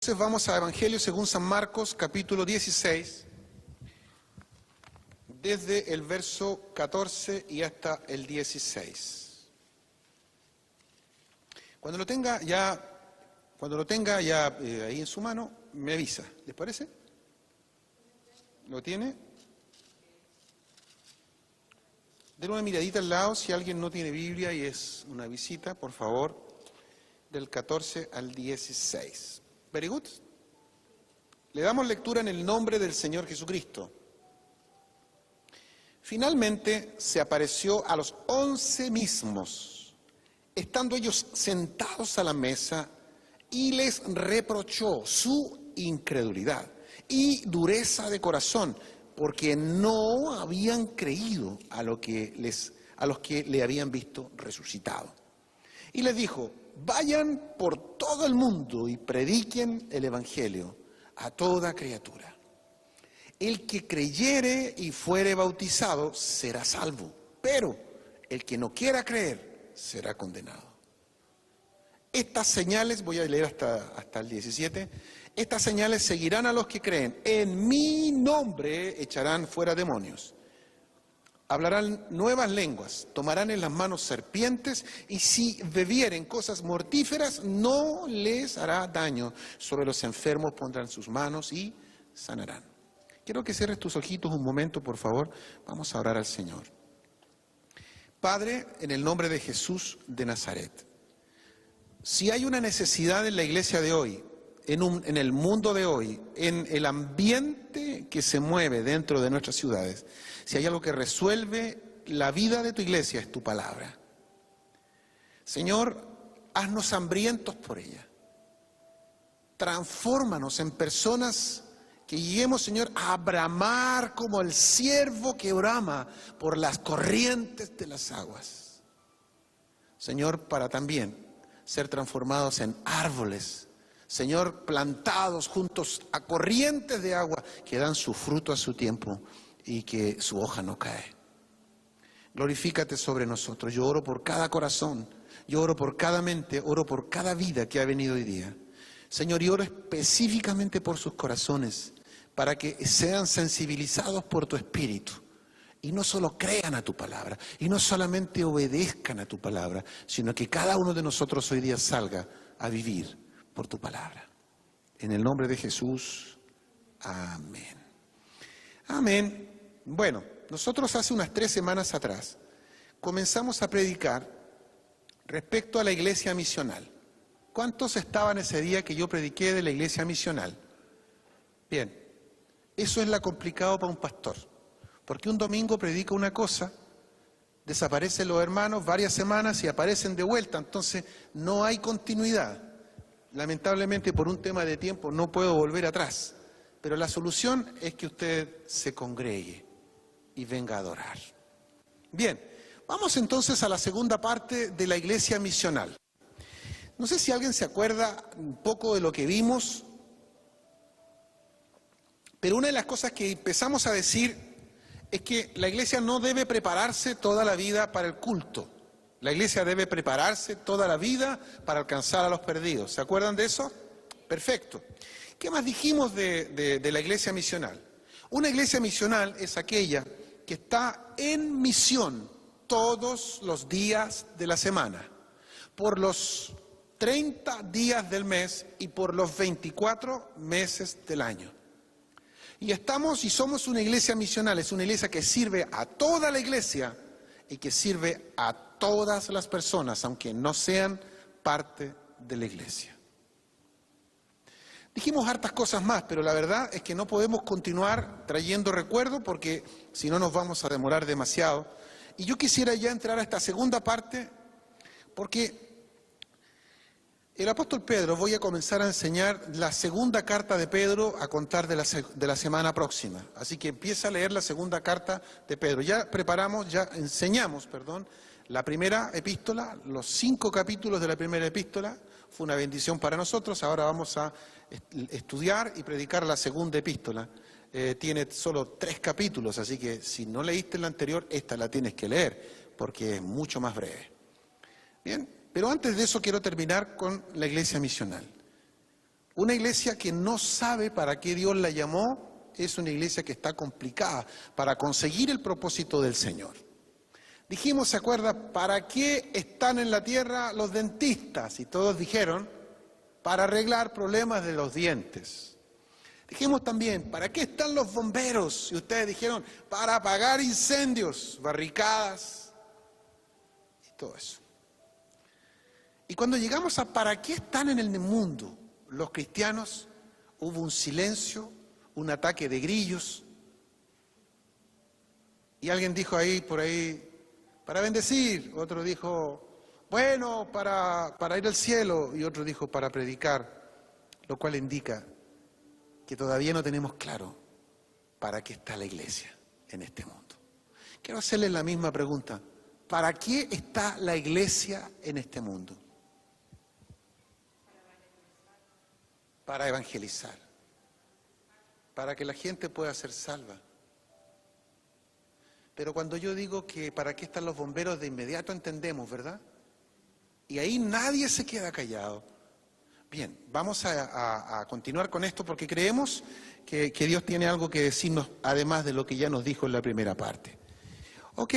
Entonces vamos a Evangelio según San Marcos, capítulo 16, desde el verso 14 y hasta el 16. Cuando lo tenga ya ahí en su mano, me avisa. ¿Les parece? ¿Lo tiene? Den una miradita al lado si alguien no tiene Biblia y es una visita, por favor, del 14 al 16. Very good. Le damos lectura en el nombre del Señor Jesucristo. Finalmente se apareció a los 11 mismos, estando ellos sentados a la mesa, y les reprochó su incredulidad y dureza de corazón, porque no habían creído a los que le habían visto resucitado. Y les dijo: vayan por todo el mundo y prediquen el Evangelio a toda criatura. El que creyere y fuere bautizado será salvo, pero el que no quiera creer será condenado. Estas señales, voy a leer hasta el 17, estas señales seguirán a los que creen. En mi nombre echarán fuera demonios. Hablarán nuevas lenguas, tomarán en las manos serpientes, y si bebieren cosas mortíferas no les hará daño. Sobre los enfermos pondrán sus manos y sanarán. Quiero que cierres tus ojitos un momento, por favor. Vamos a orar al Señor. Padre, en el nombre de Jesús de Nazaret, si hay una necesidad en la iglesia de hoy, en el mundo de hoy, en el ambiente que se mueve dentro de nuestras ciudades, si hay algo que resuelve la vida de tu iglesia, es tu palabra. Señor, haznos hambrientos por ella. Transfórmanos en personas que lleguemos, Señor, a bramar como el ciervo que brama por las corrientes de las aguas. Señor, para también ser transformados en árboles, Señor, plantados juntos a corrientes de agua que dan su fruto a su tiempo y que su hoja no cae. Glorifícate sobre nosotros. Yo oro por cada corazón, yo oro por cada mente, oro por cada vida que ha venido hoy día. Señor, y oro específicamente por sus corazones, para que sean sensibilizados por tu Espíritu y no solo crean a tu palabra, y no solamente obedezcan a tu palabra, sino que cada uno de nosotros hoy día salga a vivir por tu palabra. En el nombre de Jesús, amén. Amén. Bueno, nosotros hace unas 3 semanas atrás comenzamos a predicar respecto a la iglesia misional. ¿Cuántos estaban ese día que yo prediqué de la iglesia misional? Bien, eso es lo complicado para un pastor, porque un domingo predica una cosa, desaparecen los hermanos varias semanas y aparecen de vuelta, entonces no hay continuidad. Lamentablemente por un tema de tiempo no puedo volver atrás, pero la solución es que usted se congregue y venga a adorar. Bien, vamos entonces a la segunda parte de la iglesia misional. No sé si alguien se acuerda un poco de lo que vimos, pero una de las cosas que empezamos a decir es que la iglesia no debe prepararse toda la vida para el culto. La iglesia debe prepararse toda la vida para alcanzar a los perdidos. ¿Se acuerdan de eso? Perfecto. ¿Qué más dijimos de la iglesia misional? Una iglesia misional es aquella que está en misión todos los días de la semana, por los 30 días del mes y por los 24 meses del año. Y somos una iglesia misional, es una iglesia que sirve a toda la iglesia y que sirve a todas las personas, aunque no sean parte de la iglesia. Dijimos hartas cosas más, pero la verdad es que no podemos continuar trayendo recuerdos porque si no nos vamos a demorar demasiado. Y yo quisiera ya entrar a esta segunda parte porque el apóstol Pedro, voy a comenzar a enseñar la segunda carta de Pedro a contar de la semana próxima. Así que empieza a leer la segunda carta de Pedro. Ya enseñamos, la primera epístola, los 5 capítulos de la primera epístola. Fue una bendición para nosotros. Ahora vamos a estudiar y predicar la segunda epístola. Tiene solo 3 capítulos, así que si no leíste la anterior, esta la tienes que leer, porque es mucho más breve. Bien. Pero antes de eso quiero terminar con la iglesia misional. Una iglesia que no sabe para qué Dios la llamó es una iglesia que está complicada para conseguir el propósito del Señor. Dijimos, ¿se acuerda? ¿Para qué están en la tierra los dentistas? Y todos dijeron, para arreglar problemas de los dientes. Dijimos también, ¿para qué están los bomberos? Y ustedes dijeron, para apagar incendios, barricadas y todo eso. Y cuando llegamos a ¿para qué están en el mundo los cristianos? Hubo un silencio, un ataque de grillos. Y alguien dijo ahí, por ahí, para bendecir. Otro dijo, bueno, para ir al cielo. Y otro dijo, para predicar. Lo cual indica que todavía no tenemos claro para qué está la iglesia en este mundo. Quiero hacerles la misma pregunta. ¿Para qué está la iglesia en este mundo? Para evangelizar. Para que la gente pueda ser salva. Pero cuando yo digo que para qué están los bomberos, de inmediato entendemos, ¿verdad? Y ahí nadie se queda callado. Bien, vamos a continuar con esto porque creemos que Dios tiene algo que decirnos, además de lo que ya nos dijo en la primera parte. Ok.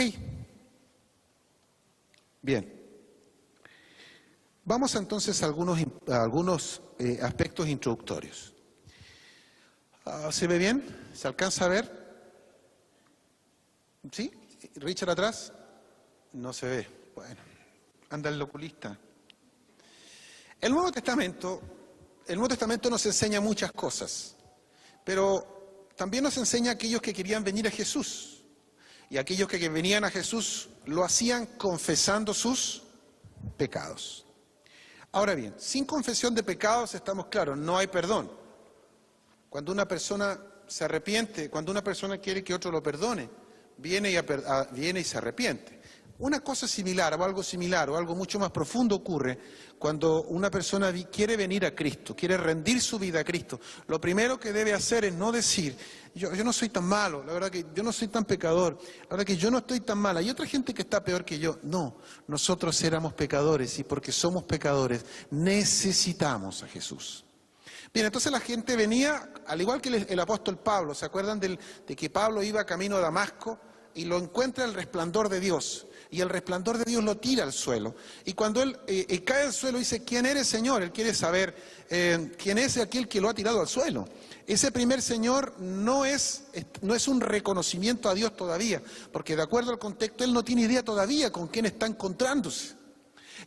Bien. Vamos entonces a algunos aspectos introductorios. ¿Se ve bien? ¿Se alcanza a ver? ¿Sí? ¿Richard atrás? No se ve. Bueno, anda el oculista. El Nuevo Testamento nos enseña muchas cosas, pero también nos enseña a aquellos que querían venir a Jesús. Y aquellos que venían a Jesús lo hacían confesando sus pecados. Ahora bien, sin confesión de pecados, estamos claros, no hay perdón. Cuando una persona se arrepiente, cuando una persona quiere que otro lo perdone, viene y se arrepiente. Una cosa similar o algo similar o algo mucho más profundo ocurre cuando una persona quiere venir a Cristo, quiere rendir su vida a Cristo. Lo primero que debe hacer es no decir, yo no soy tan malo, la verdad que yo no soy tan pecador, la verdad que yo no estoy tan mal, hay otra gente que está peor que yo. No, nosotros éramos pecadores y porque somos pecadores necesitamos a Jesús. Bien, entonces la gente venía, al igual que el apóstol Pablo, ¿se acuerdan de que Pablo iba camino a Damasco y lo encuentra el resplandor de Dios? Y el resplandor de Dios lo tira al suelo. Y cuando él cae al suelo dice, ¿quién eres, Señor? Él quiere saber quién es aquel que lo ha tirado al suelo. Ese primer Señor no es un reconocimiento a Dios todavía, porque de acuerdo al contexto él no tiene idea todavía con quién está encontrándose.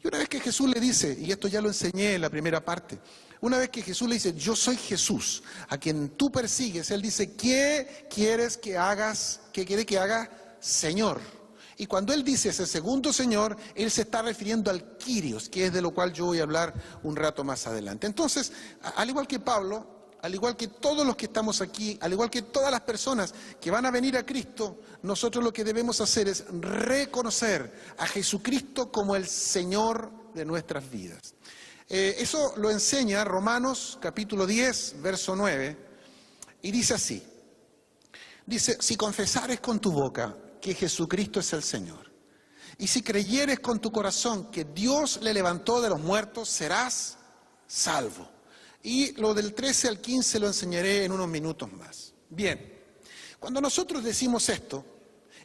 Y una vez que Jesús le dice, y esto ya lo enseñé en la primera parte, una vez que Jesús le dice, yo soy Jesús, a quien tú persigues, él dice, ¿qué quieres que hagas? ¿Qué quiere que haga, Señor? Y cuando él dice ese segundo Señor, él se está refiriendo al Kyrios, que es de lo cual yo voy a hablar un rato más adelante. Entonces, al igual que Pablo, al igual que todos los que estamos aquí, al igual que todas las personas que van a venir a Cristo, nosotros lo que debemos hacer es reconocer a Jesucristo como el Señor de nuestras vidas. Eso lo enseña Romanos capítulo 10, verso 9, y dice así. Dice, si confesares con tu boca que Jesucristo es el Señor, y si creyeres con tu corazón que Dios le levantó de los muertos, serás salvo. Y lo del 13 al 15 lo enseñaré en unos minutos más. Bien, cuando nosotros decimos esto,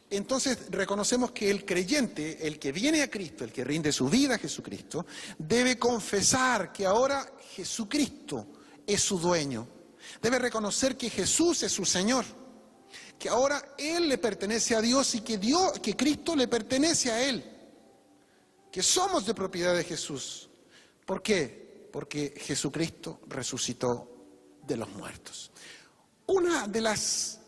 entonces reconocemos que el creyente, el que viene a Cristo, el que rinde su vida a Jesucristo, debe confesar que ahora Jesucristo es su dueño. Debe reconocer que Jesús es su Señor, que ahora Él le pertenece a Dios y que Cristo le pertenece a Él, que somos de propiedad de Jesús. ¿Por qué? Porque Jesucristo resucitó de los muertos. Una de las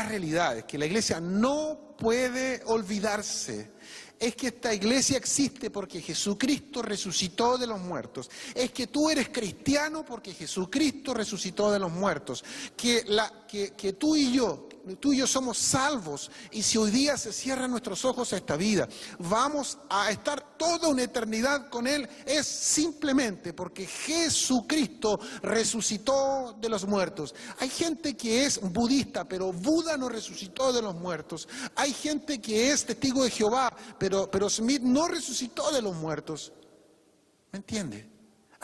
realidades que la iglesia no puede olvidarse es que esta iglesia existe porque Jesucristo resucitó de los muertos. Es que tú eres cristiano porque Jesucristo resucitó de los muertos. Que tú y yo somos salvos, y si hoy día se cierran nuestros ojos a esta vida, vamos a estar toda una eternidad con Él, es simplemente porque Jesucristo resucitó de los muertos. Hay gente que es budista, pero Buda no resucitó de los muertos. Hay gente que es testigo de Jehová, pero Smith no resucitó de los muertos. ¿Me entiende?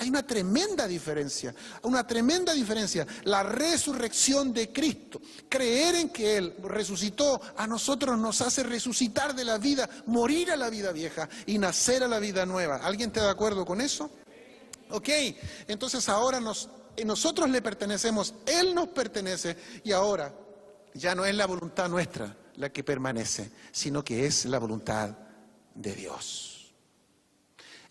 Hay una tremenda diferencia, una tremenda diferencia. La resurrección de Cristo, creer en que Él resucitó, a nosotros nos hace resucitar de la vida, morir a la vida vieja y nacer a la vida nueva. ¿Alguien está de acuerdo con eso? Ok, entonces ahora nosotros le pertenecemos, Él nos pertenece y ahora ya no es la voluntad nuestra la que permanece, sino que es la voluntad de Dios.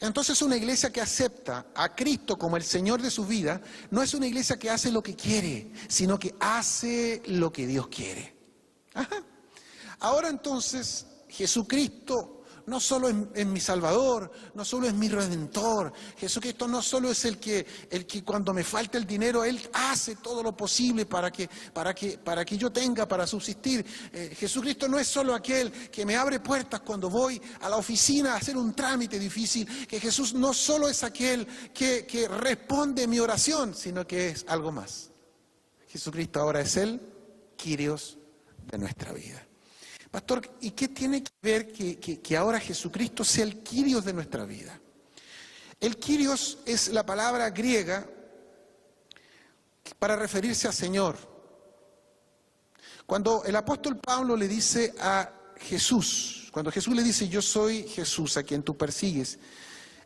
Entonces una iglesia que acepta a Cristo como el Señor de su vida, no es una iglesia que hace lo que quiere, sino que hace lo que Dios quiere. Ajá. Ahora entonces, Jesucristo no solo es mi Salvador, no solo es mi Redentor. Jesucristo no solo es el que cuando me falta el dinero, Él hace todo lo posible para que yo tenga para subsistir. Jesucristo no es solo aquel que me abre puertas cuando voy a la oficina a hacer un trámite difícil. Que Jesús no solo es aquel que responde mi oración, sino que es algo más. Jesucristo ahora es el Kyrios de nuestra vida. Pastor, ¿y qué tiene que ver que ahora Jesucristo sea el Kyrios de nuestra vida? El Kyrios es la palabra griega para referirse a Señor. Cuando el apóstol Pablo le dice a Jesús, cuando Jesús le dice, yo soy Jesús a quien tú persigues,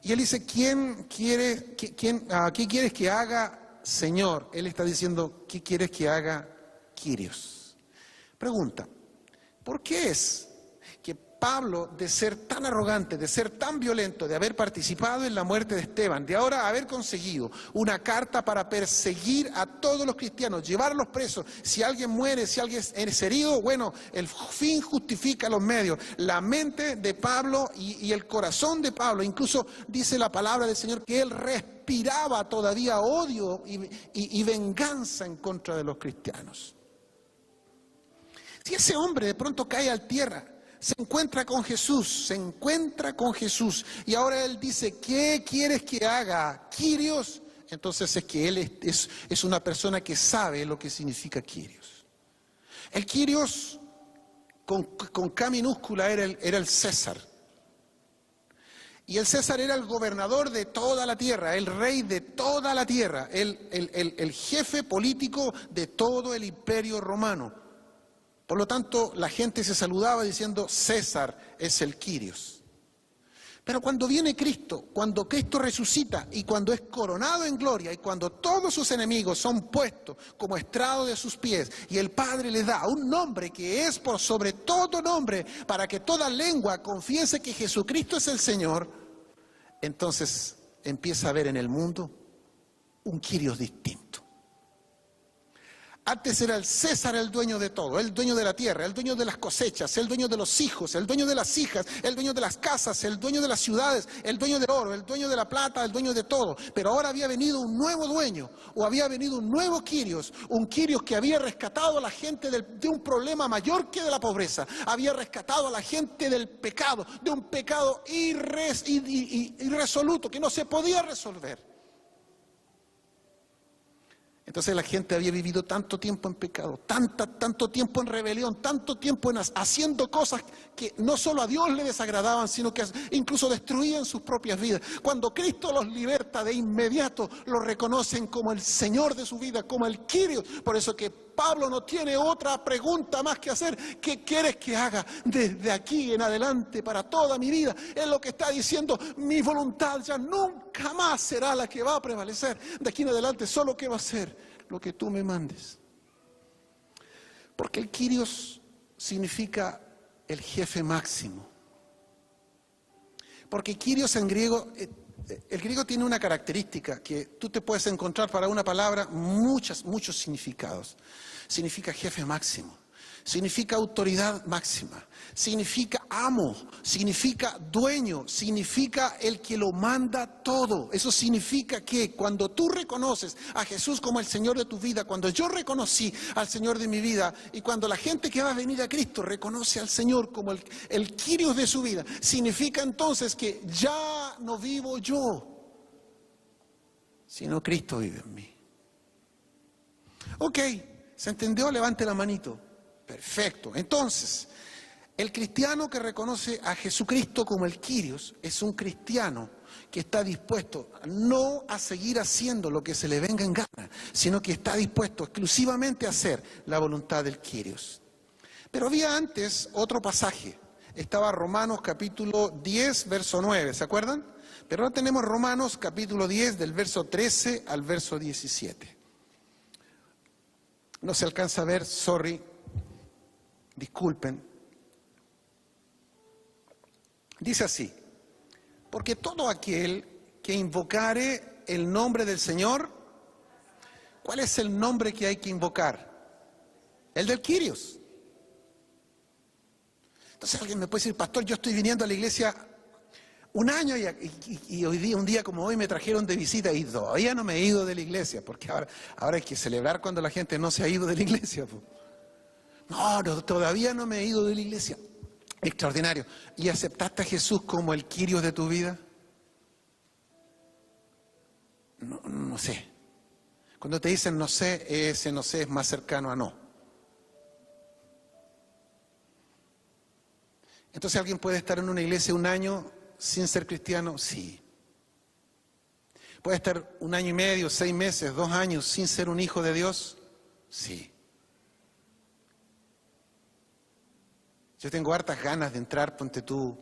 y él dice, ¿qué quieres que haga, Señor? Él está diciendo, ¿qué quieres que haga, Kyrios? Pregunta. ¿Por qué es que Pablo, de ser tan arrogante, de ser tan violento, de haber participado en la muerte de Esteban, de ahora haber conseguido una carta para perseguir a todos los cristianos, llevarlos presos, si alguien muere, si alguien es herido, bueno, el fin justifica los medios? La mente de Pablo y el corazón de Pablo, incluso dice la palabra del Señor que él respiraba todavía odio y venganza en contra de los cristianos. Si ese hombre de pronto cae al tierra, se encuentra con Jesús, y ahora él dice, ¿qué quieres que haga, Kyrios? Entonces es que él es una persona que sabe lo que significa Kyrios. El Kyrios con K minúscula era el César. Y el César era el gobernador de toda la tierra, el rey de toda la tierra, el jefe político de todo el imperio romano. Por lo tanto, la gente se saludaba diciendo, César es el Kyrios. Pero cuando viene Cristo, cuando Cristo resucita y cuando es coronado en gloria y cuando todos sus enemigos son puestos como estrado de sus pies y el Padre le da un nombre que es por sobre todo nombre para que toda lengua confiese que Jesucristo es el Señor, entonces empieza a haber en el mundo un Kyrios distinto. Antes era el César el dueño de todo, el dueño de la tierra, el dueño de las cosechas, el dueño de los hijos, el dueño de las hijas, el dueño de las casas, el dueño de las ciudades, el dueño del oro, el dueño de la plata, el dueño de todo. Pero ahora había venido un nuevo dueño, o había venido un nuevo Kyrios, un Kyrios que había rescatado a la gente de un problema mayor que de la pobreza, había rescatado a la gente del pecado, de un pecado irresoluto que no se podía resolver. Entonces la gente había vivido tanto tiempo en pecado, tanto tiempo en rebelión, tanto tiempo haciendo cosas que no solo a Dios le desagradaban, sino que incluso destruían sus propias vidas. Cuando Cristo los liberta, de inmediato los reconocen como el Señor de su vida, como el Kyrios. Por eso que Pablo no tiene otra pregunta más que hacer. ¿Qué quieres que haga desde aquí en adelante para toda mi vida? Es lo que está diciendo, mi voluntad ya nunca más será la que va a prevalecer. De aquí en adelante solo que va a ser lo que tú me mandes. Porque el Kyrios significa el jefe máximo. Porque Kyrios en griego, el griego tiene una característica que tú te puedes encontrar para una palabra muchos significados. Significa jefe máximo, significa autoridad máxima, significa amo, significa dueño, significa el que lo manda todo. Eso significa que cuando tú reconoces a Jesús como el Señor de tu vida, cuando yo reconocí al Señor de mi vida y cuando la gente que va a venir a Cristo reconoce al Señor como el Kyrios de su vida, significa entonces que ya no vivo yo, sino Cristo vive en mí. Ok, ¿se entendió? Levante la manito. Perfecto. Entonces, el cristiano que reconoce a Jesucristo como el Kyrios es un cristiano que está dispuesto no a seguir haciendo lo que se le venga en gana, sino que está dispuesto exclusivamente a hacer la voluntad del Kyrios. Pero había antes otro pasaje. Estaba Romanos capítulo 10, verso 9, ¿se acuerdan? Pero ahora tenemos Romanos capítulo 10, del verso 13 al verso 17. No se alcanza a ver, sorry, disculpen. Dice así: porque todo aquel que invocare el nombre del Señor, ¿cuál es el nombre que hay que invocar? El del Kyrios. Entonces alguien me puede decir, pastor, yo estoy viniendo a la iglesia un año y hoy día, un día como hoy, me trajeron de visita y todavía no me he ido de la iglesia, porque ahora hay que celebrar cuando la gente no se ha ido de la iglesia. No, todavía no me he ido de la iglesia. Extraordinario. ¿Y aceptaste a Jesús como el Kyrios de tu vida? No sé. Cuando te dicen no sé, ese no sé es más cercano a no. Entonces, ¿alguien puede estar en una iglesia un año sin ser cristiano? Sí. ¿Puede estar un año y medio, 6 meses, 2 años sin ser un hijo de Dios? Sí. Yo tengo hartas ganas de entrar, ponte tú,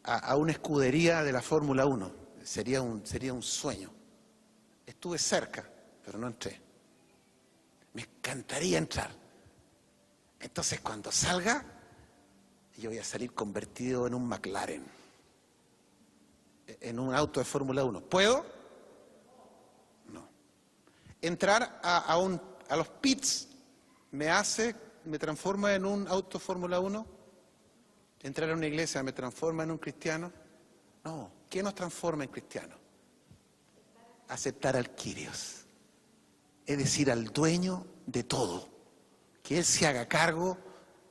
a una escudería de la Fórmula 1. Sería un sueño. Estuve cerca, pero no entré. Me encantaría entrar. Entonces, cuando salga, yo voy a salir convertido en un McLaren, en un auto de Fórmula 1. ¿Puedo? No. Entrar a los pits me transforma en un auto Fórmula 1. Entrar a una iglesia me transforma en un cristiano. No. ¿Qué nos transforma en cristiano? Aceptar al Kyrios, es decir, al dueño de todo, que Él se haga cargo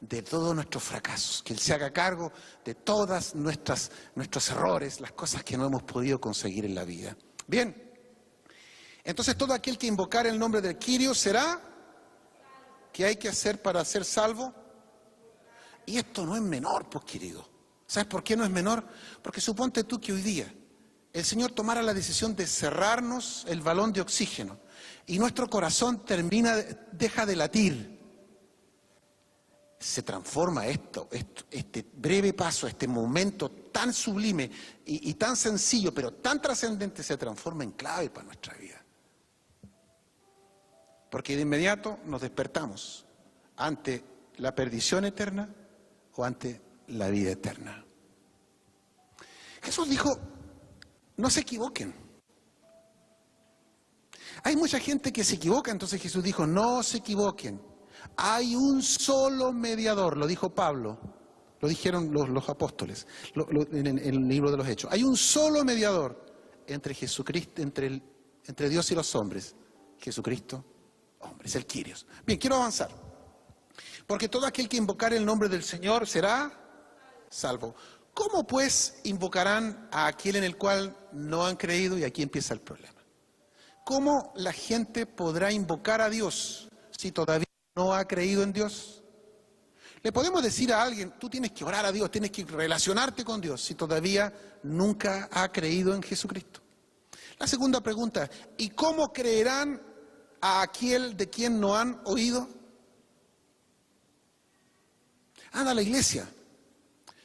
de todos nuestros fracasos, que Él se haga cargo de todas nuestros errores, las cosas que no hemos podido conseguir en la vida. Bien, entonces todo aquel que invocar el nombre del Kyrios será. ¿Qué hay que hacer para ser salvo? Y esto no es menor, pues querido. ¿Sabes por qué no es menor? Porque suponte tú que hoy día el Señor tomara la decisión de cerrarnos el balón de oxígeno y nuestro corazón deja de latir. Se transforma este breve paso, este momento tan sublime y tan sencillo, pero tan trascendente, se transforma en clave para nuestra vida. Porque de inmediato nos despertamos ante la perdición eterna o ante la vida eterna. Jesús dijo, no se equivoquen. Hay mucha gente que se equivoca, entonces Jesús dijo, no se equivoquen. Hay un solo mediador, lo dijo Pablo, lo dijeron los apóstoles en el libro de los Hechos. Hay un solo mediador entre Jesucristo, entre Dios y los hombres. Jesucristo, hombre, es el Kyrios. Bien, quiero avanzar. Porque todo aquel que invocar el nombre del Señor será salvo. ¿Cómo pues invocarán a aquel en el cual no han creído? Y aquí empieza el problema. ¿Cómo la gente podrá invocar a Dios si todavía no ha creído en Dios? Le podemos decir a alguien, tú tienes que orar a Dios, tienes que relacionarte con Dios, si todavía nunca ha creído en Jesucristo. La segunda pregunta, ¿y cómo creerán a aquel de quien no han oído? Anda a la iglesia.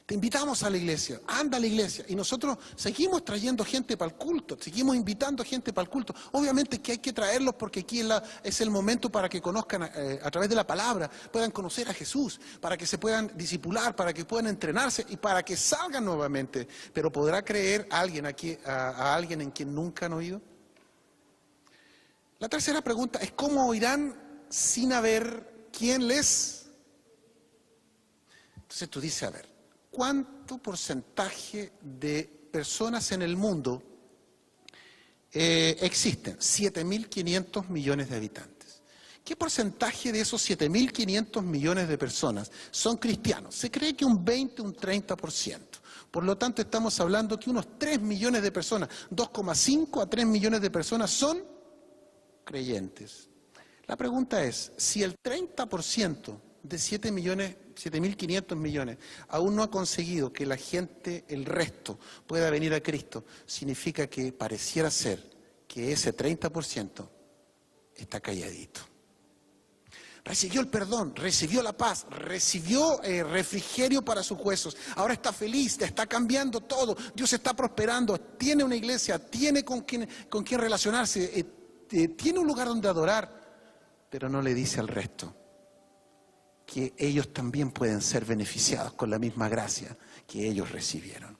Te invitamos a la iglesia, anda a la iglesia. Y nosotros seguimos trayendo gente para el culto, seguimos invitando gente para el culto. Obviamente que hay que traerlos porque aquí es el momento para que conozcan a través de la palabra, puedan conocer a Jesús, para que se puedan discipular, para que puedan entrenarse y para que salgan nuevamente. Pero ¿podrá creer alguien aquí, a alguien en quien nunca han oído? La tercera pregunta es, ¿cómo oirán sin haber quien les? Entonces tú dices, a ver, ¿cuánto porcentaje de personas en el mundo existen? 7.500 millones de habitantes. ¿Qué porcentaje de esos 7.500 millones de personas son cristianos? Se cree que un 20, un 30%. Por lo tanto, estamos hablando que unos 3 millones de personas, 2,5 a 3 millones de personas son creyentes. La pregunta es, si el 30% de 7 millones 7.500 millones, aún no ha conseguido que la gente, el resto, pueda venir a Cristo, significa que pareciera ser que ese 30% está calladito. Recibió el perdón, recibió la paz, recibió refrigerio para sus huesos. Ahora está feliz, está cambiando todo. Dios está prosperando, tiene una iglesia, tiene con quien relacionarse, tiene un lugar donde adorar, pero no le dice al resto que ellos también pueden ser beneficiados con la misma gracia que ellos recibieron.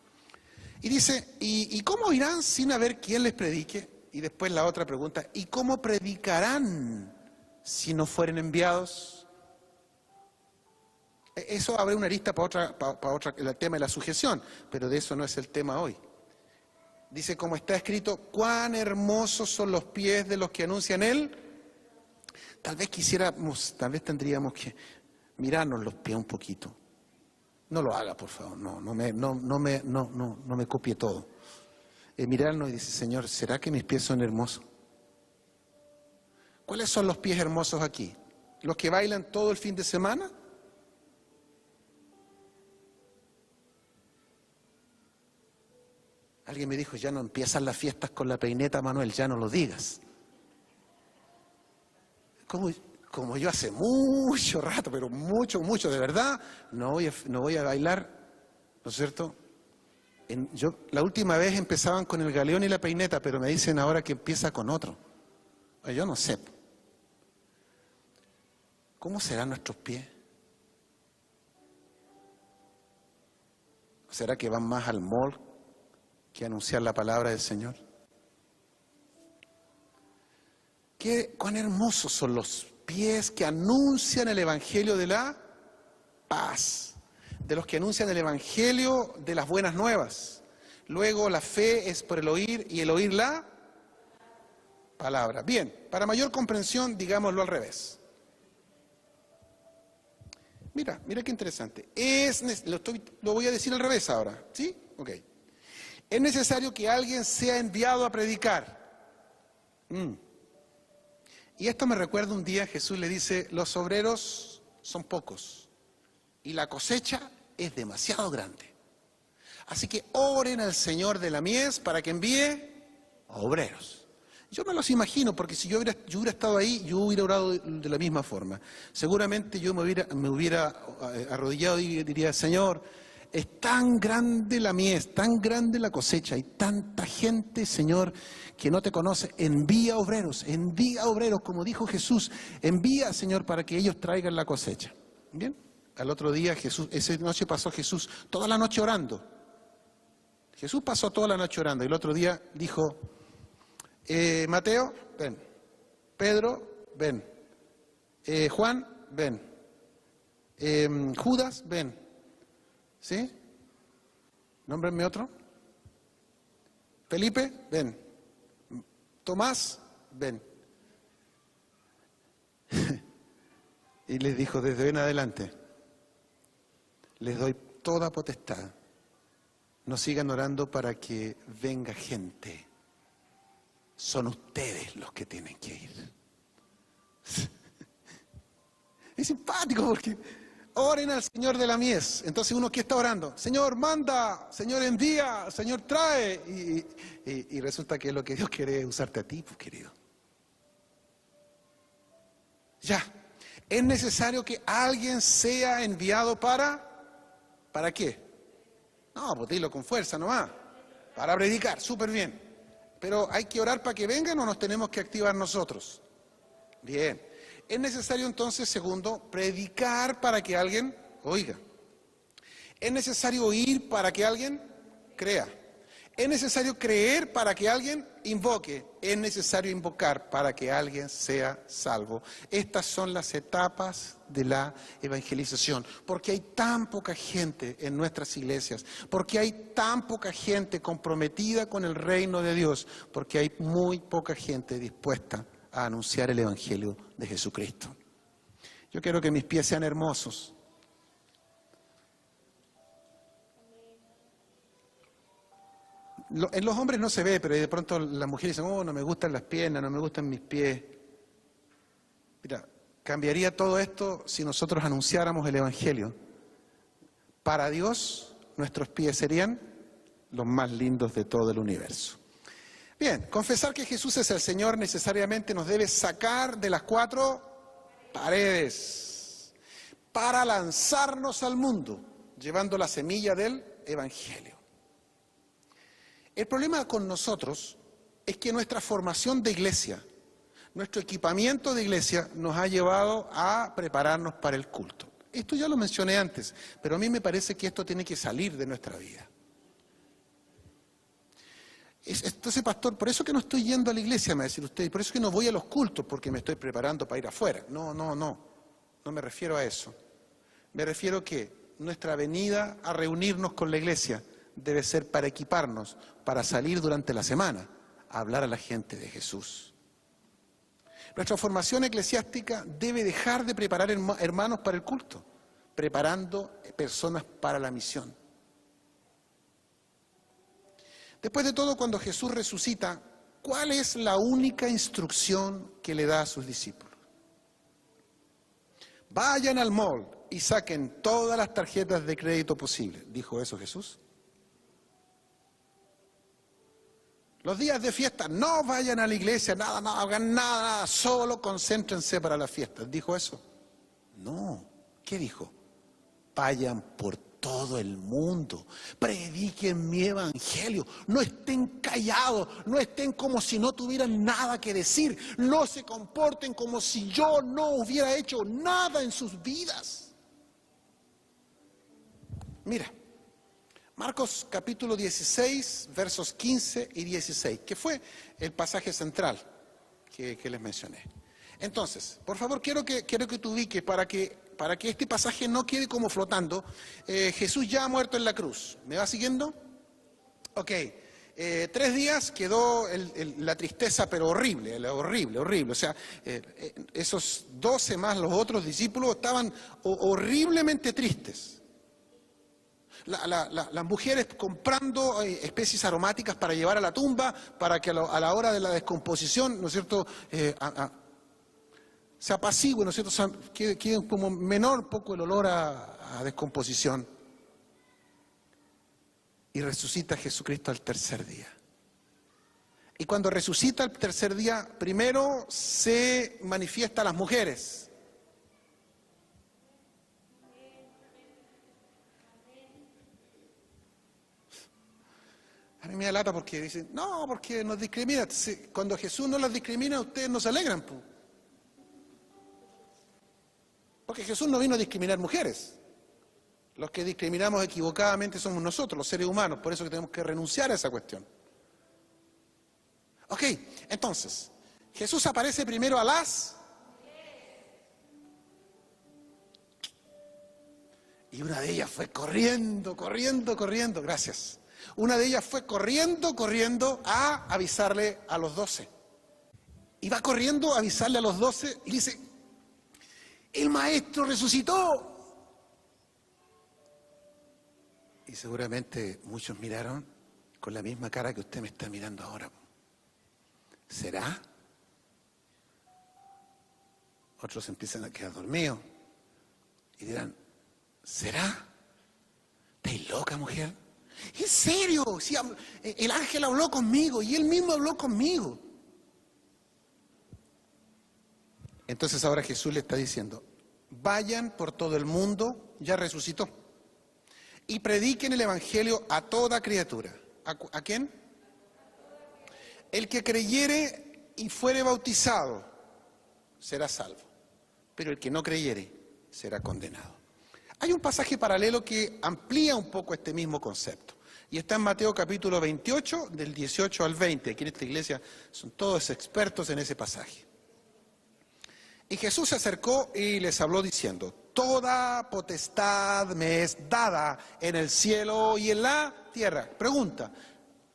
Y dice, ¿y cómo irán sin haber quien les predique? Y después la otra pregunta, ¿y cómo predicarán si no fueren enviados? Eso abre una arista para otra, el tema de la sujeción, pero de eso no es el tema hoy. Dice, como está escrito, cuán hermosos son los pies de los que anuncian Él. Tal vez tendríamos que mirarnos los pies un poquito. No lo haga, por favor, no me copie todo. Mirarnos y dice, Señor, ¿será que mis pies son hermosos? ¿Cuáles son los pies hermosos aquí? ¿Los que bailan todo el fin de semana? Alguien me dijo, ya no empiezan las fiestas con la peineta, Manuel, ya no lo digas. Como yo hace mucho rato, pero mucho, de verdad, no voy a bailar, ¿no es cierto? La última vez empezaban con el galeón y la peineta, pero me dicen ahora que empieza con otro. Yo no sé. ¿Cómo serán nuestros pies? ¿Será que van más al mall que a anunciar la palabra del Señor? ¿Cuán hermosos son los pies que anuncian el Evangelio de la paz? De los que anuncian el Evangelio de las buenas nuevas. Luego la fe es por el oír y el oír la palabra. Bien, para mayor comprensión, digámoslo al revés. Mira qué interesante. Lo voy a decir al revés ahora, ¿sí? Ok. Es necesario que alguien sea enviado a predicar. Y esto me recuerda un día Jesús le dice, los obreros son pocos y la cosecha es demasiado grande. Así que oren al Señor de la mies para que envíe obreros. Yo me los imagino, porque si yo hubiera estado ahí, yo hubiera orado de la misma forma. Seguramente yo me hubiera arrodillado y diría, Señor, es tan grande la mies, tan grande la cosecha, hay tanta gente, Señor, que no te conoce. Envía obreros, como dijo Jesús, envía, Señor, para que ellos traigan la cosecha. Bien, al otro día esa noche pasó Jesús toda la noche orando. Jesús pasó toda la noche orando y el otro día dijo, Mateo, ven. Pedro, ven. Juan, ven. Judas, ven. ¿Sí? Nómbrenme otro. Felipe, ven. Tomás, ven. Y les dijo, desde hoy en adelante, les doy toda potestad. No sigan orando para que venga gente. Son ustedes los que tienen que ir. Es simpático porque oren al Señor de la mies. Entonces uno, ¿qué está orando? Señor, manda, Señor, envía, Señor, trae. Y resulta que lo que Dios quiere es usarte a ti, pues, querido. Ya. Es necesario que alguien sea enviado ¿para qué? No, pues dilo con fuerza nomás. Para predicar, súper bien. Pero ¿hay que orar para que vengan o nos tenemos que activar nosotros? Bien. Es necesario entonces, segundo, predicar para que alguien oiga. Es necesario oír para que alguien crea. Es necesario creer para que alguien invoque. Es necesario invocar para que alguien sea salvo. Estas son las etapas de la evangelización. Porque hay tan poca gente en nuestras iglesias. Porque hay tan poca gente comprometida con el reino de Dios. Porque hay muy poca gente dispuesta a anunciar el evangelio de Jesucristo. Yo quiero que mis pies sean hermosos. En los hombres no se ve, pero de pronto las mujeres dicen, no me gustan las piernas, no me gustan mis pies. Mira, cambiaría todo esto si nosotros anunciáramos el evangelio Para Dios, nuestros pies serían los más lindos de todo el universo. Bien, confesar que Jesús es el Señor necesariamente nos debe sacar de las cuatro paredes para lanzarnos al mundo, llevando la semilla del Evangelio. El problema con nosotros es que nuestra formación de iglesia, nuestro equipamiento de iglesia nos ha llevado a prepararnos para el culto. Esto ya lo mencioné antes, pero a mí me parece que esto tiene que salir de nuestra vida. Entonces, pastor, por eso que no estoy yendo a la iglesia, me va a decir usted, y por eso que no voy a los cultos, porque me estoy preparando para ir afuera. No me refiero a eso. Me refiero que nuestra venida a reunirnos con la iglesia debe ser para equiparnos, para salir durante la semana a hablar a la gente de Jesús. Nuestra formación eclesiástica debe dejar de preparar hermanos para el culto, preparando personas para la misión. Después de todo, cuando Jesús resucita, ¿cuál es la única instrucción que le da a sus discípulos? Vayan al mall y saquen todas las tarjetas de crédito posibles. ¿Dijo eso Jesús? Los días de fiesta, no vayan a la iglesia, nada, hagan nada, solo concéntrense para las fiestas. ¿Dijo eso? No. ¿Qué dijo? Vayan por todo el mundo, prediquen mi evangelio, no estén callados, no estén como si no tuvieran nada que decir, no se comporten como si yo no hubiera hecho nada en sus vidas. Mira, Marcos capítulo 16, versos 15 y 16, que fue el pasaje central que les mencioné. Entonces, por favor, quiero que tú ubiques para que este pasaje no quede como flotando. Jesús ya ha muerto en la cruz. ¿Me va siguiendo? Ok. 3 días quedó la tristeza, pero horrible. O sea, esos 12 más los otros discípulos estaban horriblemente tristes. Las mujeres comprando especies aromáticas para llevar a la tumba, para que a la hora de la descomposición, ¿no es cierto?, se apacigüe, ¿no es cierto?, quede como menor poco el olor a descomposición. Y resucita Jesucristo al tercer día. Y cuando resucita al tercer día, primero se manifiesta a las mujeres. A mí me da lata porque dicen, no, porque nos discrimina. Cuando Jesús no las discrimina, ustedes no se alegran. Porque Jesús no vino a discriminar mujeres. Los que discriminamos equivocadamente somos nosotros, los seres humanos. Por eso que tenemos que renunciar a esa cuestión. Ok, entonces, Jesús aparece primero a las... Y una de ellas fue corriendo, gracias. Una de ellas fue corriendo a avisarle a los 12. Y va corriendo a avisarle a los 12 y dice, el maestro resucitó. Y seguramente muchos miraron con la misma cara que usted me está mirando ahora. ¿Será? Otros empiezan a quedar dormidos y dirán, ¿será? ¿Estás loca, mujer? ¿En serio? Si el ángel habló conmigo y él mismo habló conmigo. Entonces ahora Jesús le está diciendo, vayan por todo el mundo, ya resucitó, y prediquen el evangelio a toda criatura. ¿A quién? El que creyere y fuere bautizado será salvo, pero el que no creyere será condenado. Hay un pasaje paralelo que amplía un poco este mismo concepto. Y está en Mateo capítulo 28, del 18 al 20. Aquí en esta iglesia son todos expertos en ese pasaje. Y Jesús se acercó y les habló diciendo, toda potestad me es dada en el cielo y en la tierra. Pregunta,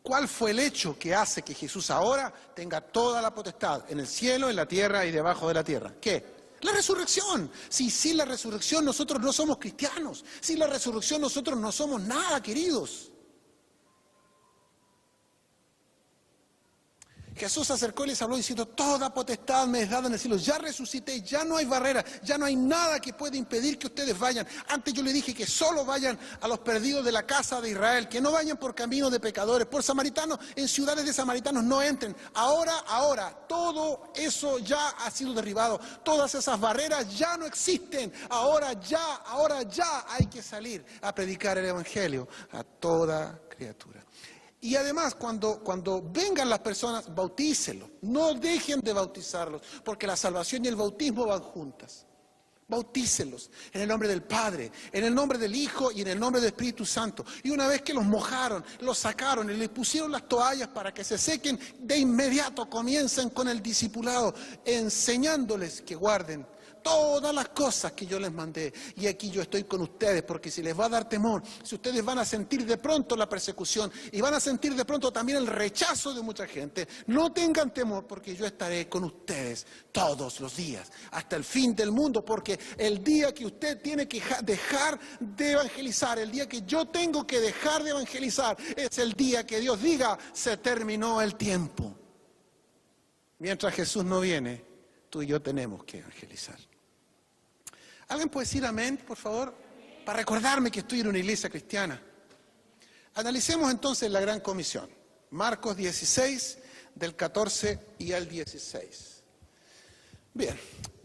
¿cuál fue el hecho que hace que Jesús ahora tenga toda la potestad en el cielo, en la tierra y debajo de la tierra? ¿Qué? La resurrección. Si sin la resurrección nosotros no somos cristianos. Sin la resurrección nosotros no somos nada, queridos. Jesús se acercó y les habló diciendo, toda potestad me es dada en el cielo, ya resucité, ya no hay barrera, ya no hay nada que pueda impedir que ustedes vayan. Antes yo les dije que solo vayan a los perdidos de la casa de Israel, que no vayan por caminos de pecadores, por samaritanos, en ciudades de samaritanos no entren. Ahora, todo eso ya ha sido derribado, todas esas barreras ya no existen. Ahora ya hay que salir a predicar el evangelio a toda criatura. Y además, cuando vengan las personas, bautícelos. No dejen de bautizarlos, porque la salvación y el bautismo van juntas. Bautícelos en el nombre del Padre, en el nombre del Hijo y en el nombre del Espíritu Santo. Y una vez que los mojaron, los sacaron y les pusieron las toallas para que se sequen, de inmediato comiencen con el discipulado, enseñándoles que guarden todas las cosas que yo les mandé. Y aquí yo estoy con ustedes, porque si les va a dar temor, si ustedes van a sentir de pronto la persecución y van a sentir de pronto también el rechazo de mucha gente, no tengan temor, porque yo estaré con ustedes todos los días, hasta el fin del mundo, porque el día que usted tiene que dejar de evangelizar, el día que yo tengo que dejar de evangelizar, es el día que Dios diga, se terminó el tiempo. Mientras Jesús no viene, tú y yo tenemos que evangelizar. ¿Alguien puede decir amén, por favor? Para recordarme que estoy en una iglesia cristiana. Analicemos entonces la Gran Comisión. Marcos 16, del 14 y al 16. Bien,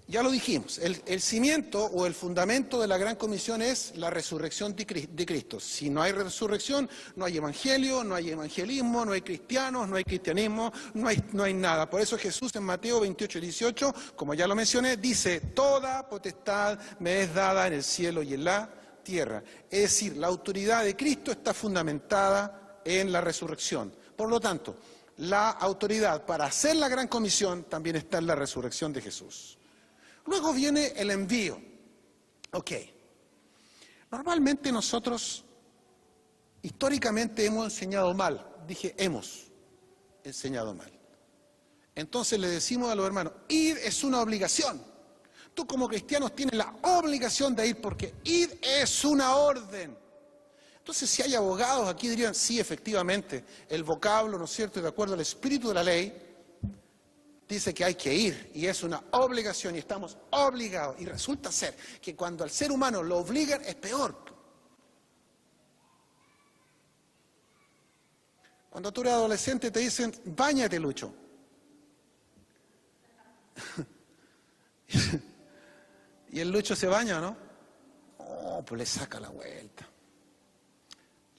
ya lo dijimos. El cimiento o el fundamento de la Gran Comisión es la resurrección de Cristo. Si no hay resurrección, no hay evangelio, no hay evangelismo, no hay cristianos, no hay cristianismo, no hay nada. Por eso Jesús en Mateo 28, 18, como ya lo mencioné, dice, toda potestad me es dada en el cielo y en la tierra. Es decir, la autoridad de Cristo está fundamentada en la resurrección. Por lo tanto, la autoridad para hacer la Gran Comisión también está en la resurrección de Jesús. Luego viene el envío. Ok. Normalmente nosotros, históricamente, hemos enseñado mal. Dije, hemos enseñado mal. Entonces le decimos a los hermanos, ir es una obligación. Tú como cristianos tienes la obligación de ir, porque ir es una orden. Entonces, si hay abogados aquí dirían, sí, efectivamente, el vocablo, ¿no es cierto?, de acuerdo al espíritu de la ley, dice que hay que ir y es una obligación y estamos obligados. Y resulta ser que cuando al ser humano lo obligan es peor. Cuando tú eres adolescente te dicen, báñate, Lucho. Y el Lucho se baña, ¿no? Oh, pues le saca la vuelta.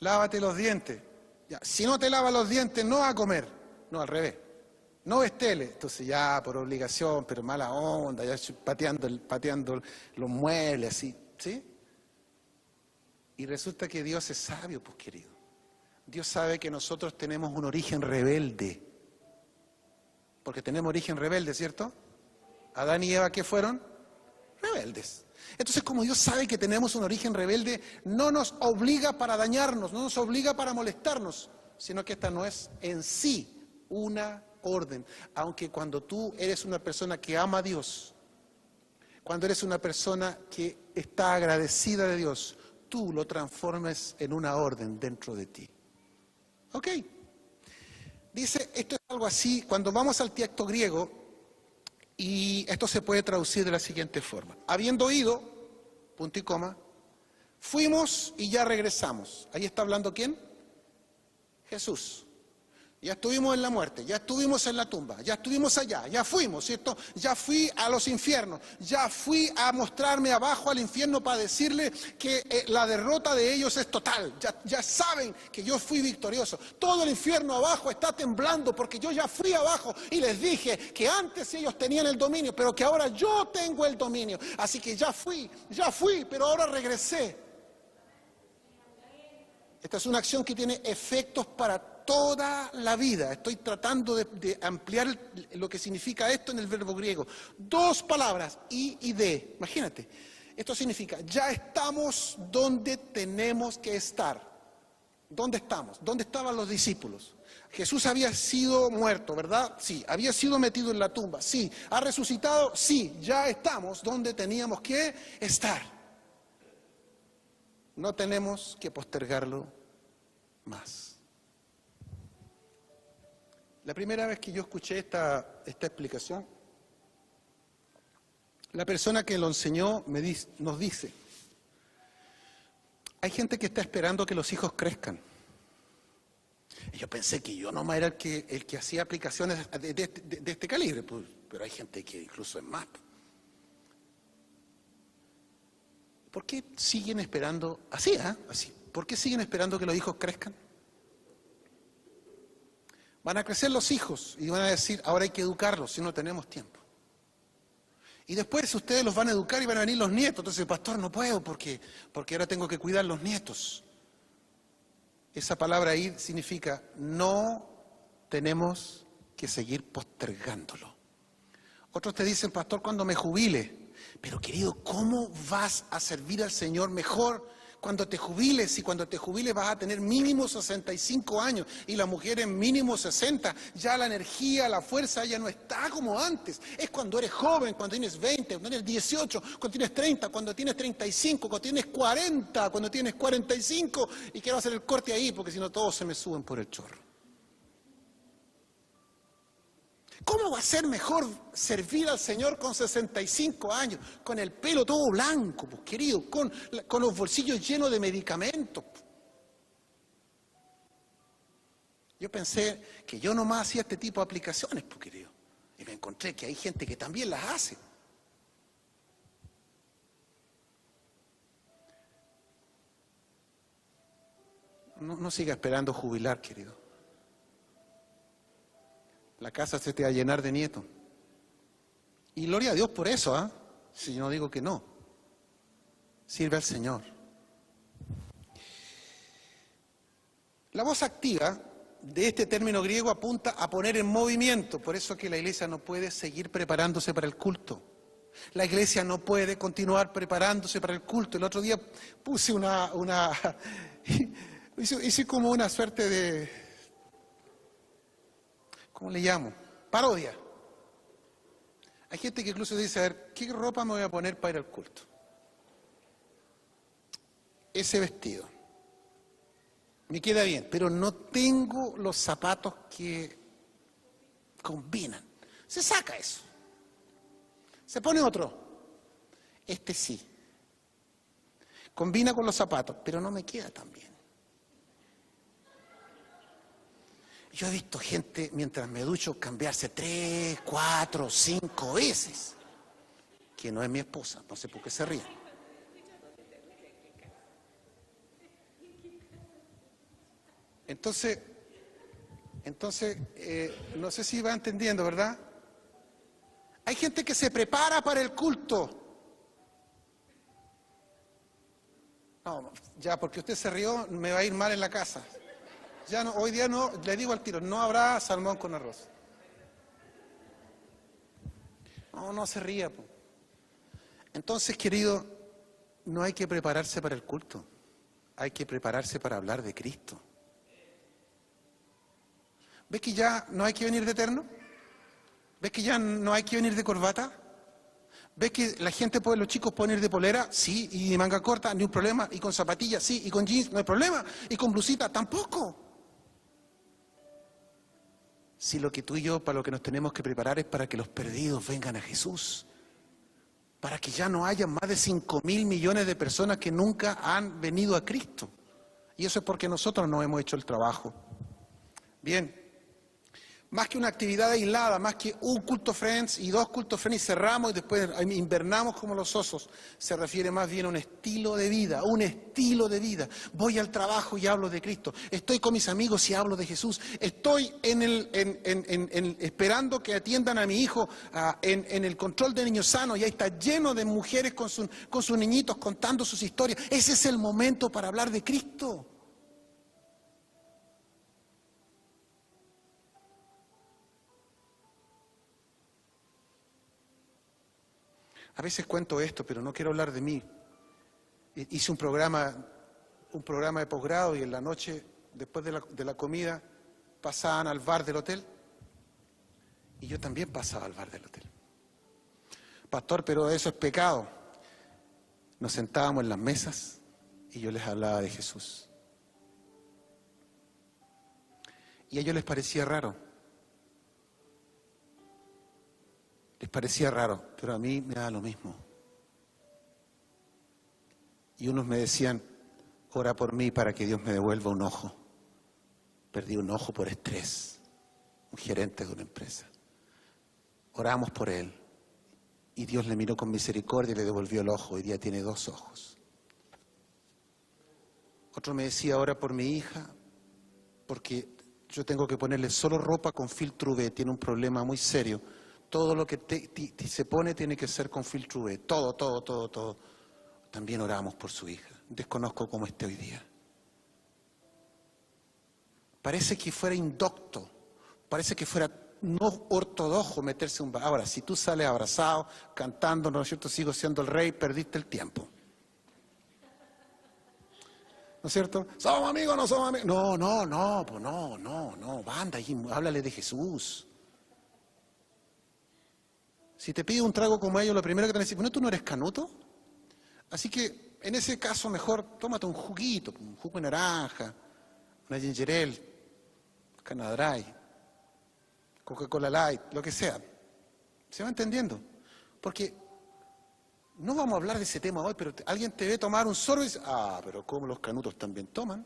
Lávate los dientes. Ya, si no te lavas los dientes, no vas a comer. No, al revés. No ves tele, entonces ya por obligación, pero mala onda, ya pateando los muebles, así, ¿sí? Y resulta que Dios es sabio, pues querido. Dios sabe que nosotros tenemos un origen rebelde. Porque tenemos origen rebelde, ¿cierto? Adán y Eva, ¿qué fueron? Rebeldes. Entonces, como Dios sabe que tenemos un origen rebelde, no nos obliga para dañarnos, no nos obliga para molestarnos, sino que esta no es en sí una orden. Aunque cuando tú eres una persona que ama a Dios, cuando eres una persona que está agradecida de Dios, tú lo transformes en una orden dentro de ti. ¿Ok? Dice, esto es algo así, cuando vamos al texto griego, y esto se puede traducir de la siguiente forma. Habiendo ido, punto y coma, fuimos y ya regresamos. Ahí está hablando ¿quién? Jesús. Ya estuvimos en la muerte, ya estuvimos en la tumba, ya estuvimos allá, ya fuimos, ¿cierto? Ya fui a los infiernos, ya fui a mostrarme abajo al infierno para decirle que la derrota de ellos es total. Ya saben que yo fui victorioso. Todo el infierno abajo está temblando porque yo ya fui abajo y les dije que antes ellos tenían el dominio, pero que ahora yo tengo el dominio. Así que ya fui, pero ahora regresé. Esta es una acción que tiene efectos para toda la vida. Estoy tratando de ampliar lo que significa esto en el verbo griego. Dos palabras, y de. Imagínate, esto significa, ya estamos donde tenemos que estar. ¿Dónde estamos? ¿Dónde estaban los discípulos? Jesús había sido muerto, ¿verdad? Sí. ¿Había sido metido en la tumba? Sí. ¿Ha resucitado? Sí. Ya estamos donde teníamos que estar. No tenemos que postergarlo más. La primera vez que yo escuché esta explicación, la persona que lo enseñó nos dice, hay gente que está esperando que los hijos crezcan. Y yo pensé que yo nomás era el que hacía aplicaciones de este calibre, pues, pero hay gente que incluso es más. ¿Por qué siguen esperando así, así? ¿Por qué siguen esperando que los hijos crezcan? Van a crecer los hijos y van a decir, ahora hay que educarlos, si no tenemos tiempo. Y después ustedes los van a educar y van a venir los nietos. Entonces, pastor, no puedo porque ahora tengo que cuidar los nietos. Esa palabra ahí significa, no tenemos que seguir postergándolo. Otros te dicen, pastor, cuando me jubile. Pero querido, ¿cómo vas a servir al Señor mejor cuando te jubiles? Y cuando te jubiles vas a tener mínimo 65 años y las mujeres mínimo 60. Ya la energía, la fuerza ya no está como antes. Es cuando eres joven, cuando tienes 20, cuando tienes 18, cuando tienes 30, cuando tienes 35, cuando tienes 40, cuando tienes 45. Y quiero hacer el corte ahí porque si no todos se me suben por el chorro. ¿Cómo va a ser mejor servir al Señor con 65 años, con el pelo todo blanco, pues, querido, con los bolsillos llenos de medicamentos? Yo pensé que yo nomás hacía este tipo de aplicaciones, pues, querido, y me encontré que hay gente que también las hace. No siga esperando jubilar, querido. La casa se te va a llenar de nietos. Y gloria a Dios por eso, si yo no digo que no. Sirve al Señor. La voz activa de este término griego apunta a poner en movimiento. Por eso que la iglesia no puede seguir preparándose para el culto. La iglesia no puede continuar preparándose para el culto. El otro día puse hice como una suerte de... ¿Cómo le llamo? Parodia. Hay gente que incluso dice, a ver, ¿qué ropa me voy a poner para ir al culto? Ese vestido. Me queda bien, pero no tengo los zapatos que combinan. Se saca eso. Se pone otro. Este sí. Combina con los zapatos, pero no me queda tan bien. Yo he visto gente, mientras me ducho, cambiarse 3, 4, 5 veces. Que no es mi esposa, no sé por qué se ríe. Entonces, no sé si va entendiendo, ¿verdad? Hay gente que se prepara para el culto. No, ya, porque usted se rió, me va a ir mal en la casa. Ya no, hoy día no, le digo al tiro, no habrá salmón con arroz. No se ría. Po. Entonces, querido, no hay que prepararse para el culto. Hay que prepararse para hablar de Cristo. ¿Ves que ya no hay que venir de terno? ¿Ves que ya no hay que venir de corbata? ¿Ves que la gente los chicos pueden ir de polera? Sí, y de manga corta, ni un problema. Y con zapatillas, sí, y con jeans, no hay problema. Y con blusita, tampoco. Si lo que tú y yo, para lo que nos tenemos que preparar es para que los perdidos vengan a Jesús. Para que ya no haya más de 5.000 millones de personas que nunca han venido a Cristo. Y eso es porque nosotros no hemos hecho el trabajo. Bien. Más que una actividad aislada, más que un culto friends y 2 cultos friends y cerramos y después invernamos como los osos, se refiere más bien a un estilo de vida, Voy al trabajo y hablo de Cristo. Estoy con mis amigos y hablo de Jesús. Estoy esperando que atiendan a mi hijo en el control de niños sanos y ahí está lleno de mujeres con sus niñitos contando sus historias. Ese es el momento para hablar de Cristo. A veces cuento esto, pero no quiero hablar de mí. Hice un programa de posgrado y en la noche, después de la comida, pasaban al bar del hotel. Y yo también pasaba al bar del hotel. Pastor, pero eso es pecado. Nos sentábamos en las mesas y yo les hablaba de Jesús. Y a ellos les parecía raro. Les parecía raro, pero a mí me da lo mismo. Y unos me decían, ora por mí para que Dios me devuelva un ojo. Perdí un ojo por estrés, un gerente de una empresa. Oramos por él y Dios le miró con misericordia y le devolvió el ojo. Hoy día tiene 2 ojos. Otro me decía, ora por mi hija, porque yo tengo que ponerle solo ropa con filtro UV, tiene un problema muy serio. Todo lo que se pone tiene que ser con filtro UV, todo. También oramos por su hija. Desconozco cómo esté hoy día. Parece que fuera indocto, parece que fuera no ortodoxo meterse un... Ahora, si tú sales abrazado, cantando, ¿no es cierto?, sigo siendo el rey, perdiste el tiempo. ¿No es cierto? ¿Somos amigos o no somos amigos? No, banda, háblale de Jesús. Si te pide un trago como ellos, lo primero que te van a decir, bueno, ¿tú no eres canuto? Así que, en ese caso, mejor tómate un juguito, un jugo de naranja, una ginger ale, Canada Dry, Coca-Cola Light, lo que sea. ¿Se va entendiendo? Porque no vamos a hablar de ese tema hoy, pero alguien te ve tomar un sorbo y dice, pero ¿cómo los canutos también toman?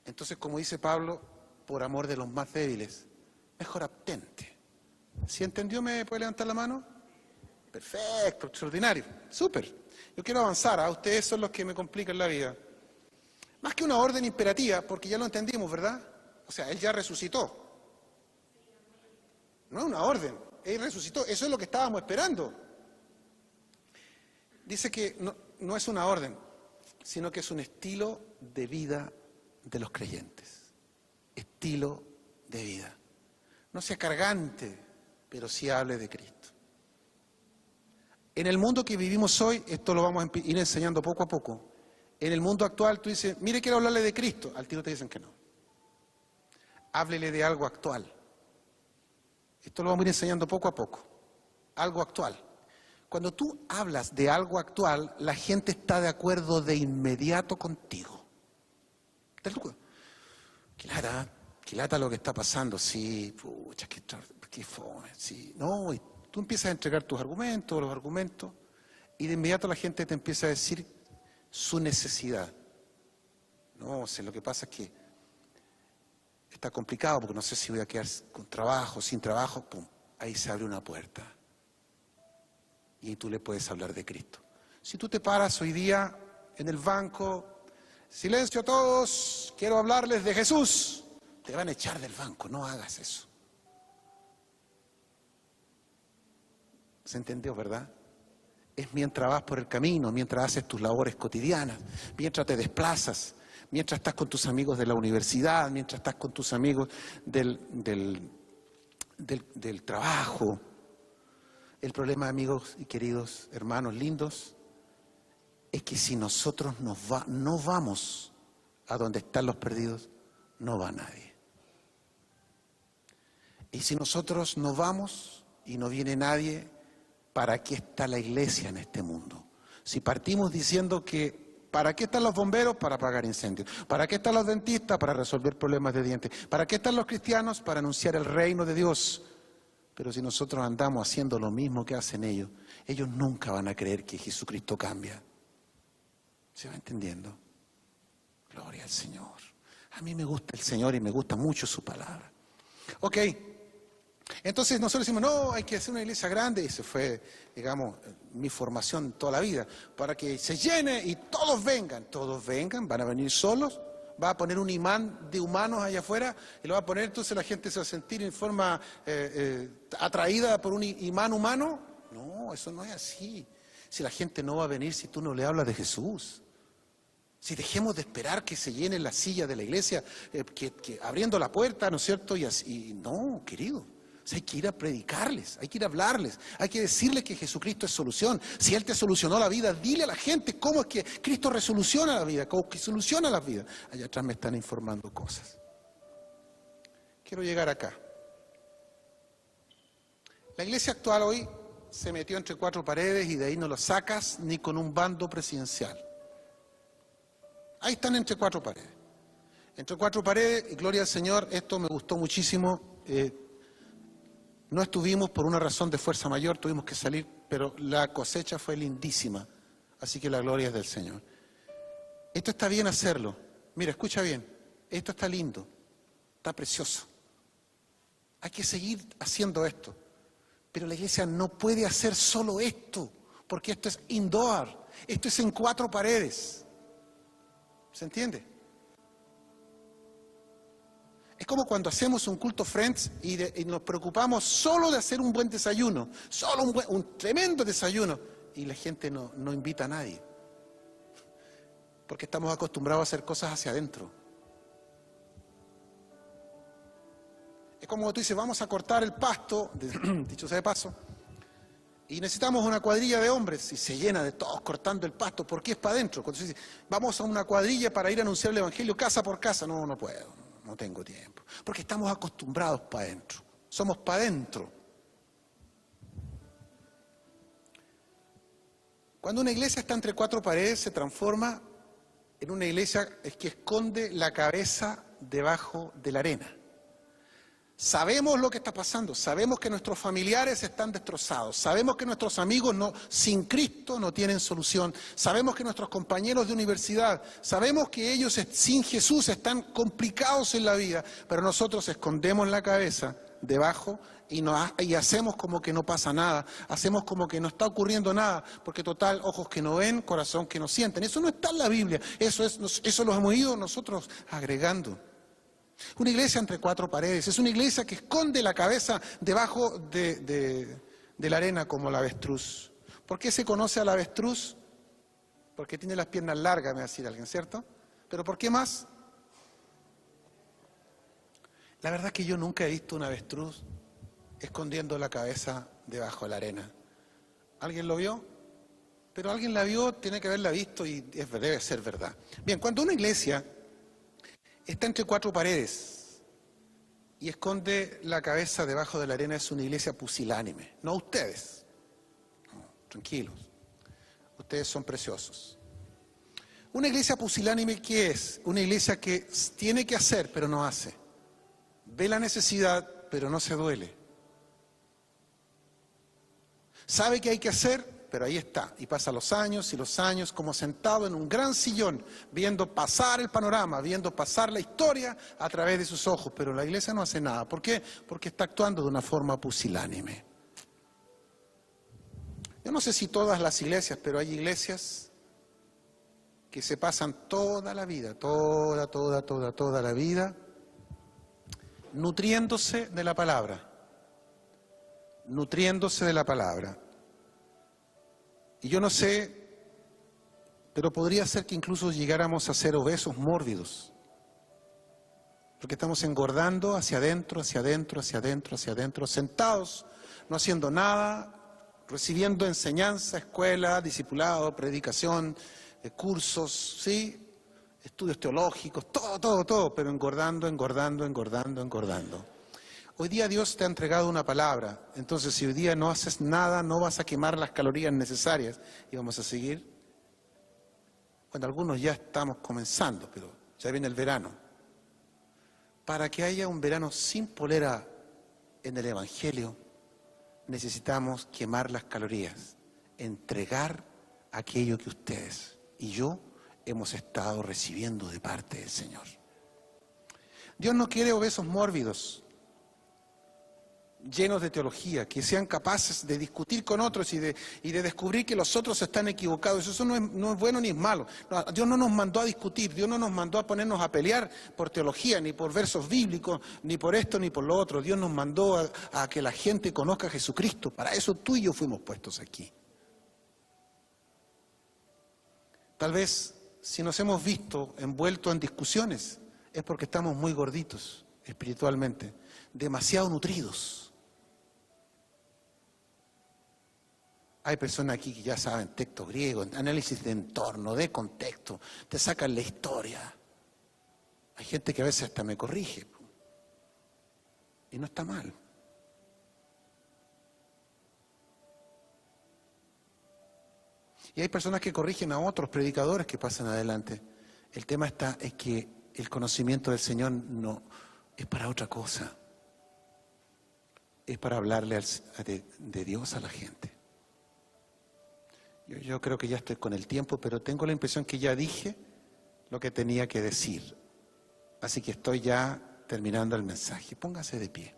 Entonces, como dice Pablo, por amor de los más débiles, mejor abstente. ¿Sí entendió? ¿Me puede levantar la mano? Perfecto, extraordinario, súper. Yo quiero avanzar, ustedes son los que me complican la vida. Más que una orden imperativa, porque ya lo entendimos, ¿verdad? O sea, Él ya resucitó. No es una orden, Él resucitó, eso es lo que estábamos esperando. Dice que no es una orden, sino que es un estilo de vida de los creyentes. Estilo de vida. No sea cargante, pero sí hable de Cristo. En el mundo que vivimos hoy, esto lo vamos a ir enseñando poco a poco. En el mundo actual tú dices, mire, quiero hablarle de Cristo. Al tiro te dicen que no. Háblele de algo actual. Esto lo vamos a ir enseñando poco a poco. Algo actual. Cuando tú hablas de algo actual, la gente está de acuerdo de inmediato contigo. Qué lata lo que está pasando. Sí, pucha, qué fome. Sí, no, y tú empiezas a entregar tus argumentos, los argumentos, y de inmediato la gente te empieza a decir su necesidad. No sé, lo que pasa es que está complicado porque no sé si voy a quedar con trabajo, sin trabajo. Pum, ahí se abre una puerta. Y tú le puedes hablar de Cristo. Si tú te paras hoy día en el banco, silencio a todos, quiero hablarles de Jesús, te van a echar del banco, no hagas eso. ¿Se entendió, verdad? Es mientras vas por el camino, mientras haces tus labores cotidianas, mientras te desplazas, mientras estás con tus amigos de la universidad, mientras estás con tus amigos del trabajo. El problema, amigos y queridos hermanos lindos, es que si nosotros no vamos a donde están los perdidos, no va nadie. Y si nosotros no vamos y no viene nadie, ¿para qué está la iglesia en este mundo? Si partimos diciendo que ¿para qué están los bomberos? Para apagar incendios. ¿Para qué están los dentistas? Para resolver problemas de dientes. ¿Para qué están los cristianos? Para anunciar el reino de Dios. Pero si nosotros andamos haciendo lo mismo que hacen ellos, ellos nunca van a creer que Jesucristo cambia. ¿Se va entendiendo? Gloria al Señor. A mí me gusta el Señor y me gusta mucho su palabra. Ok. Entonces nosotros decimos, no, hay que hacer una iglesia grande, y eso fue, digamos, mi formación toda la vida, para que se llene y todos vengan, van a venir solos, va a poner un imán de humanos allá afuera, y lo va a poner, entonces la gente se va a sentir en forma atraída por un imán humano. No, eso no es así. Si la gente no va a venir si tú no le hablas de Jesús. Si dejemos de esperar que se llene la silla de la iglesia, que abriendo la puerta, ¿no es cierto? Y no, querido. O sea, hay que ir a predicarles, hay que ir a hablarles, hay que decirles que Jesucristo es solución. Si Él te solucionó la vida, dile a la gente cómo es que Cristo resoluciona la vida, cómo que soluciona la vida. Allá atrás me están informando cosas. Quiero llegar acá. La iglesia actual hoy se metió entre 4 paredes y de ahí no lo sacas ni con un bando presidencial. Ahí están entre 4 paredes. Entre 4 paredes, y gloria al Señor, esto me gustó muchísimo. No estuvimos por una razón de fuerza mayor, tuvimos que salir, pero la cosecha fue lindísima. Así que la gloria es del Señor. Esto está bien hacerlo. Mira, escucha bien. Esto está lindo. Está precioso. Hay que seguir haciendo esto. Pero la iglesia no puede hacer solo esto, porque esto es indoor. Esto es en 4 paredes. ¿Se entiende? Es como cuando hacemos un culto Friends y nos preocupamos solo de hacer un buen desayuno, solo un tremendo desayuno, y la gente no invita a nadie, porque estamos acostumbrados a hacer cosas hacia adentro. Es como tú dices, vamos a cortar el pasto, dicho sea de paso, y necesitamos una cuadrilla de hombres, y se llena de todos cortando el pasto, porque es para adentro. Cuando se dice, vamos a una cuadrilla para ir a anunciar el Evangelio casa por casa, no puedo. No tengo tiempo, porque estamos acostumbrados para adentro, somos para adentro. Cuando una iglesia está entre 4 paredes, se transforma en una iglesia que esconde la cabeza debajo de la arena. Sabemos lo que está pasando, sabemos que nuestros familiares están destrozados, sabemos que nuestros amigos sin Cristo no tienen solución, sabemos que nuestros compañeros de universidad, sabemos que ellos sin Jesús están complicados en la vida, pero nosotros escondemos la cabeza debajo y hacemos como que no pasa nada, hacemos como que no está ocurriendo nada, porque total, ojos que no ven, corazón que no sienten. Eso no está en la Biblia, eso lo hemos ido nosotros agregando. Una iglesia entre 4 paredes, es una iglesia que esconde la cabeza debajo de la arena como la avestruz. ¿Por qué se conoce a la avestruz? Porque tiene las piernas largas, me va a decir alguien, ¿cierto? ¿Pero por qué más? La verdad es que yo nunca he visto una avestruz escondiendo la cabeza debajo de la arena. ¿Alguien lo vio? Pero alguien la vio, tiene que haberla visto y debe ser verdad. Bien, cuando una iglesia está entre 4 paredes y esconde la cabeza debajo de la arena, es una iglesia pusilánime. No ustedes. No, tranquilos. Ustedes son preciosos. Una iglesia pusilánime, ¿qué es? Una iglesia que tiene que hacer, pero no hace. Ve la necesidad, pero no se duele. Sabe que hay que hacer, pero ahí está, y pasa los años y los años como sentado en un gran sillón, viendo pasar el panorama, viendo pasar la historia a través de sus ojos, pero la iglesia no hace nada. ¿Por qué? Porque está actuando de una forma pusilánime. Yo no sé si todas las iglesias, pero hay iglesias que se pasan toda la vida, toda la vida, nutriéndose de la palabra. Y yo no sé, pero podría ser que incluso llegáramos a ser obesos mórbidos, porque estamos engordando hacia adentro, sentados, no haciendo nada, recibiendo enseñanza, escuela, discipulado, predicación, cursos, ¿sí? Estudios teológicos, todo, pero engordando. Hoy día Dios te ha entregado una palabra, entonces si hoy día no haces nada, no vas a quemar las calorías necesarias y vamos a seguir. Bueno, algunos ya estamos comenzando, pero ya viene el verano. Para que haya un verano sin polera en el Evangelio, necesitamos quemar las calorías, entregar aquello que ustedes y yo hemos estado recibiendo de parte del Señor. Dios no quiere obesos mórbidos, llenos de teología, que sean capaces de discutir con otros y de descubrir que los otros están equivocados. Eso no es bueno ni es malo. No, Dios no nos mandó a discutir, Dios no nos mandó a ponernos a pelear por teología, ni por versos bíblicos, ni por esto, ni por lo otro. Dios nos mandó a que la gente conozca a Jesucristo. Para eso tú y yo fuimos puestos aquí. Tal vez, si nos hemos visto envueltos en discusiones, es porque estamos muy gorditos espiritualmente, demasiado nutridos. Hay personas aquí que ya saben texto griego, análisis de entorno, de contexto, te sacan la historia. Hay gente que a veces hasta me corrige. Y no está mal. Y hay personas que corrigen a otros predicadores que pasan adelante. El tema es que el conocimiento del Señor no es para otra cosa. es para hablarle de Dios a la gente. Yo creo que ya estoy con el tiempo, pero tengo la impresión que ya dije lo que tenía que decir. Así que estoy ya terminando el mensaje. Póngase de pie.